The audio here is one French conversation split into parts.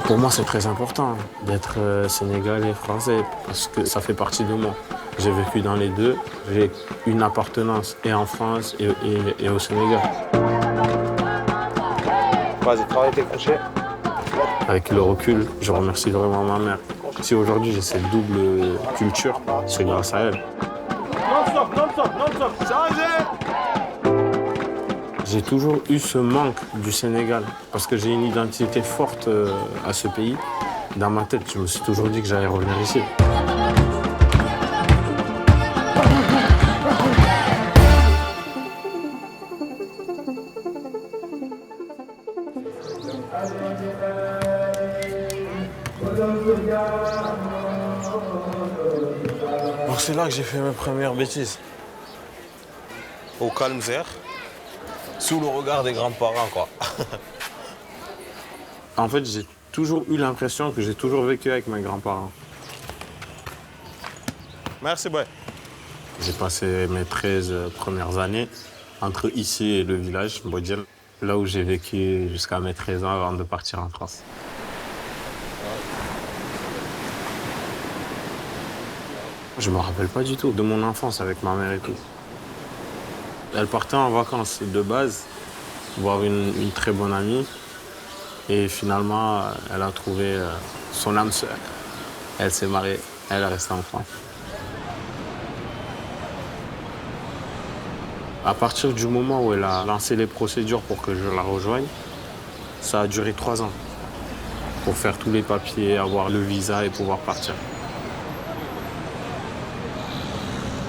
Pour moi, c'est très important d'être sénégalais, français, parce que ça fait partie de moi. J'ai vécu dans les deux, j'ai une appartenance et en France et au Sénégal. Vas-y, travaille tes crochets. Avec le recul, je remercie vraiment ma mère. Si aujourd'hui j'ai cette double culture, c'est grâce à elle. Non-stop. Changez. J'ai toujours eu ce manque du Sénégal, parce que j'ai une identité forte à ce pays. Dans ma tête, je me suis toujours dit que j'allais revenir ici. Donc c'est là que j'ai fait mes premières bêtises. Au calme vert, sous le regard des grands-parents, quoi. En fait, j'ai toujours eu l'impression que j'ai toujours vécu avec mes grands-parents. Merci, boy. J'ai passé mes 13 premières années entre ici et le village, Mbodiène, là où j'ai vécu jusqu'à mes 13 ans avant de partir en France. Je me rappelle pas du tout de mon enfance avec ma mère et tout. Elle partait en vacances de base, voir une très bonne amie. Et finalement, elle a trouvé son âme sœur. Elle s'est mariée, elle est restée en France. À partir du moment où elle a lancé les procédures pour que je la rejoigne, ça a duré 3 ans pour faire tous les papiers, avoir le visa et pouvoir partir.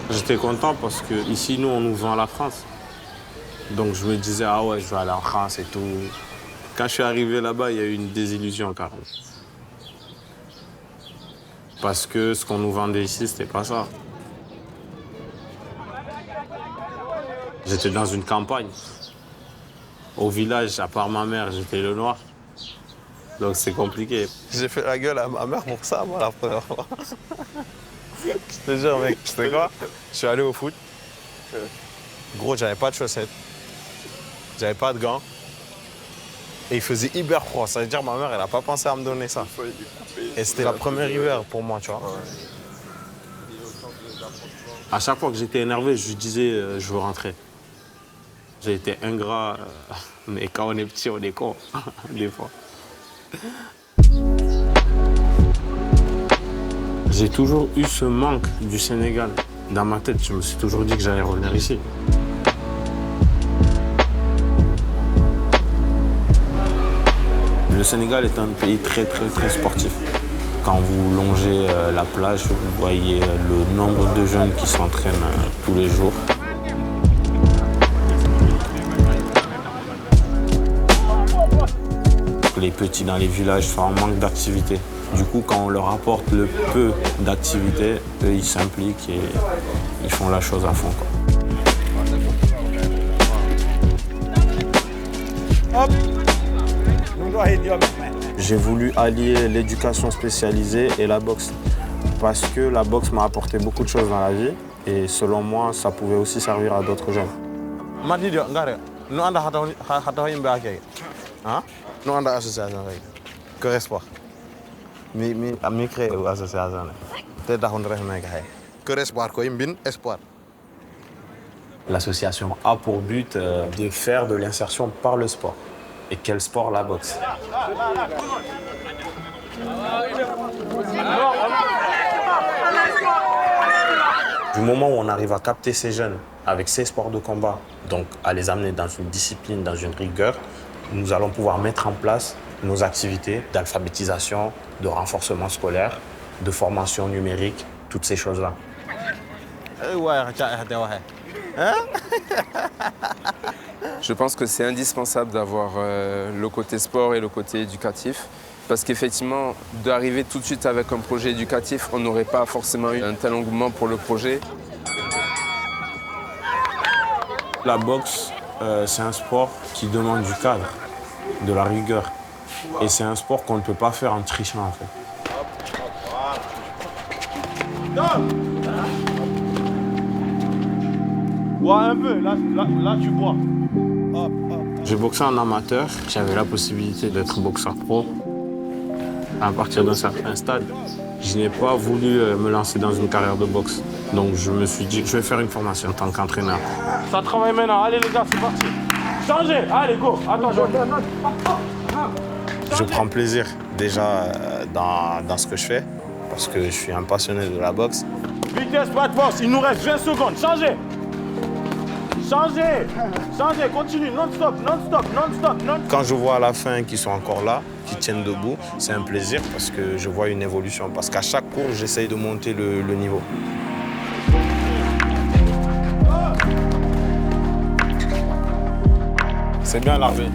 J'étais content parce qu'ici, nous, on nous vend la France. Donc je me disais, ah ouais, je vais aller en France et tout. Quand je suis arrivé là-bas, il y a eu une désillusion carrément. Parce que ce qu'on nous vendait ici, c'était pas ça. J'étais dans une campagne. Au village, à part ma mère, j'étais le noir. Donc c'est compliqué. J'ai fait la gueule à ma mère pour ça, moi, la première fois. Je te jure, mec, tu sais quoi? Je suis allé au foot. Gros, j'avais pas de chaussettes. J'avais pas de gants. Et il faisait hyper froid. Ça veut dire que ma mère, elle a pas pensé à me donner ça. Et c'était la première hiver pour moi, tu vois. À chaque fois que j'étais énervé, je lui disais, je veux rentrer. J'ai été ingrat, mais quand on est petit, on est con, des fois. J'ai toujours eu ce manque du Sénégal. Dans ma tête, je me suis toujours dit que j'allais revenir ici. Le Sénégal est un pays très sportif. Quand vous longez la plage, vous voyez le nombre de jeunes qui s'entraînent tous les jours. Les petits dans les villages sont en manque d'activité. Du coup, quand on leur apporte le peu d'activité, eux, ils s'impliquent et ils font la chose à fond, quoi. Hop. J'ai voulu allier l'éducation spécialisée et la boxe. Parce que la boxe m'a apporté beaucoup de choses dans la vie. Et selon moi, ça pouvait aussi servir à d'autres jeunes. Nous avons association que espoir. Mi créé association. Que espoir ko imbin espoir. L'association a pour but de faire de l'insertion par le sport. Et quel sport? La boxe. Du moment où on arrive à capter ces jeunes avec ces sports de combat, donc à les amener dans une discipline, dans une rigueur, nous allons pouvoir mettre en place nos activités d'alphabétisation, de renforcement scolaire, de formation numérique, toutes ces choses-là. Je pense que c'est indispensable d'avoir le côté sport et le côté éducatif. Parce qu'effectivement, d'arriver tout de suite avec un projet éducatif, on n'aurait pas forcément eu un tel engouement pour le projet. La boxe, c'est un sport qui demande du cadre, de la rigueur. Et c'est un sport qu'on ne peut pas faire en trichant, en fait. Bois un peu, là tu bois. J'ai boxé en amateur, j'avais la possibilité d'être boxeur pro. à partir d'un certain stade, je n'ai pas voulu me lancer dans une carrière de boxe. Donc je me suis dit, je vais faire une formation en tant qu'entraîneur. Ça travaille maintenant. Allez les gars, c'est parti. Changez. Allez, go. Attends, Je prends plaisir déjà dans ce que je fais parce que je suis un passionné de la boxe. Vitesse, pas de force. Il nous reste 20 secondes. Changez. Changez. Changez. Continue. Non-stop, non-stop, non-stop, non-stop. Quand je vois à la fin qu'ils sont encore là, qu'ils tiennent debout, c'est un plaisir parce que je vois une évolution. Parce qu'à chaque cours, j'essaye de monter le niveau. C'est bien l'armée.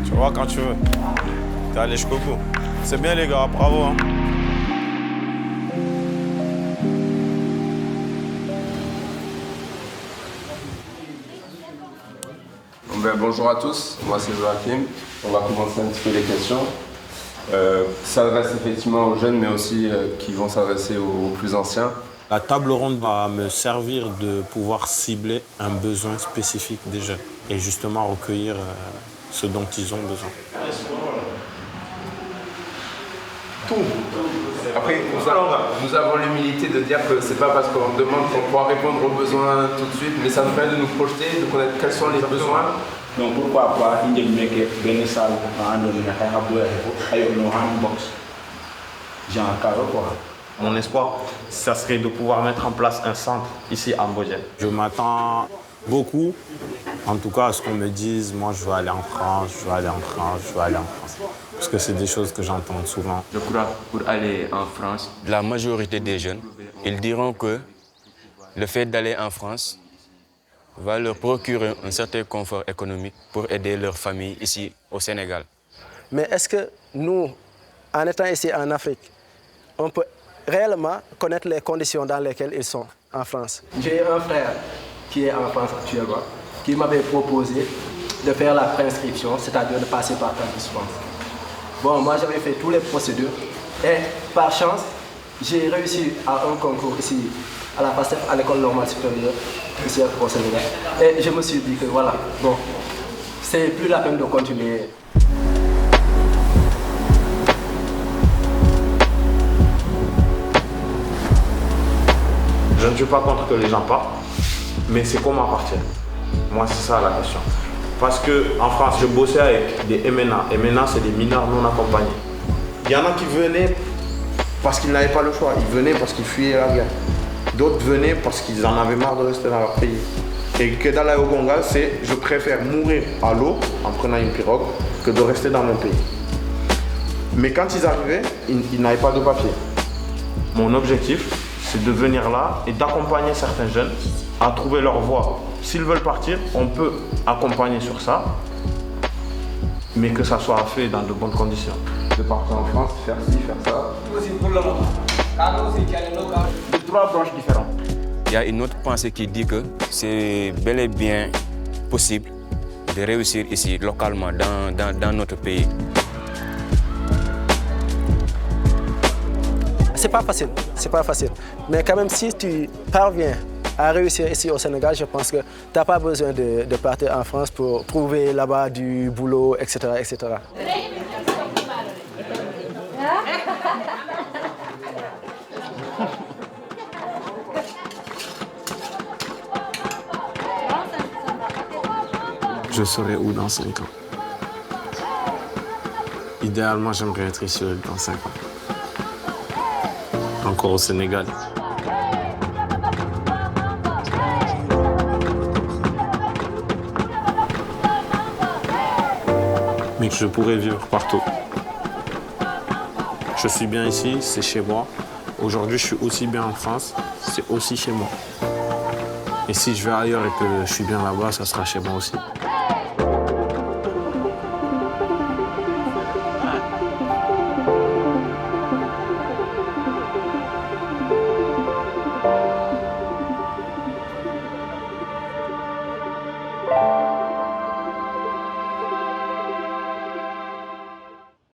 Tu vois quand tu veux. T'es allé jusqu'au bout. C'est bien les gars, bravo. Hein. Bonjour à tous, moi c'est Joachim. On va commencer un petit peu les questions. Ça s'adresse effectivement aux jeunes, mais aussi qui vont s'adresser aux plus anciens. La table ronde va me servir de pouvoir cibler un besoin spécifique des jeunes et justement recueillir ce dont ils ont besoin. Après, nous avons l'humilité de dire que c'est pas parce qu'on demande qu'on pourra répondre aux besoins tout de suite, mais ça nous permet de nous projeter, de connaître quels sont les besoins. Donc pourquoi pas une salle Mon espoir, ça serait de pouvoir mettre en place un centre ici à Mbodiène. Je m'attends beaucoup, en tout cas à ce qu'on me dise, moi je veux aller en France, je veux aller en France, je veux aller en France. Parce que c'est des choses que j'entends souvent. Je crois pour aller en France, La majorité des jeunes, ils diront que le fait d'aller en France va leur procurer un certain confort économique pour aider leur famille ici au Sénégal. Mais est-ce que nous, en étant ici en Afrique, on peut réellement connaître les conditions dans lesquelles ils sont en France? J'ai un frère qui est en France actuellement, qui m'avait proposé de faire la préinscription, c'est-à-dire de passer par Campus France. Bon, moi j'avais fait toutes les procédures et par chance, j'ai réussi à un concours ici à la FASTEF, à l'école normale supérieure, ici au Sénégal. Et je me suis dit que voilà, bon, c'est plus la peine de continuer. Je ne suis pas contre que les gens partent, mais c'est comment partir? Moi, c'est ça la question. Parce qu'en France, je bossais avec des MNA. MNA, c'est des mineurs non accompagnés. Il y en a qui venaient parce qu'ils n'avaient pas le choix. Ils venaient parce qu'ils fuyaient la guerre. D'autres venaient parce qu'ils en avaient marre de rester dans leur pays. Et Kedala Ogonga, c'est je préfère mourir à l'eau en prenant une pirogue que de rester dans mon pays. Mais quand ils arrivaient, ils n'avaient pas de papier. Mon objectif, c'est de venir là et d'accompagner certains jeunes à trouver leur voie. S'ils veulent partir, on peut accompagner sur ça, mais que ça soit fait dans de bonnes conditions. De partir en France, faire ci, faire ça. Trois branches différentes. Il y a une autre pensée qui dit que c'est bel et bien possible de réussir ici, localement, dans notre pays. C'est pas facile. Mais quand même, si tu parviens à réussir ici au Sénégal, je pense que tu n'as pas besoin de partir en France pour trouver là-bas du boulot, etc., etc. Je serai où dans 5 ans? Idéalement, j'aimerais être ici dans 5 ans. Encore au Sénégal. Mais que je pourrais vivre partout. Je suis bien ici, c'est chez moi. Aujourd'hui, je suis aussi bien en France, c'est aussi chez moi. Et si je vais ailleurs et que je suis bien là-bas, ça sera chez moi aussi.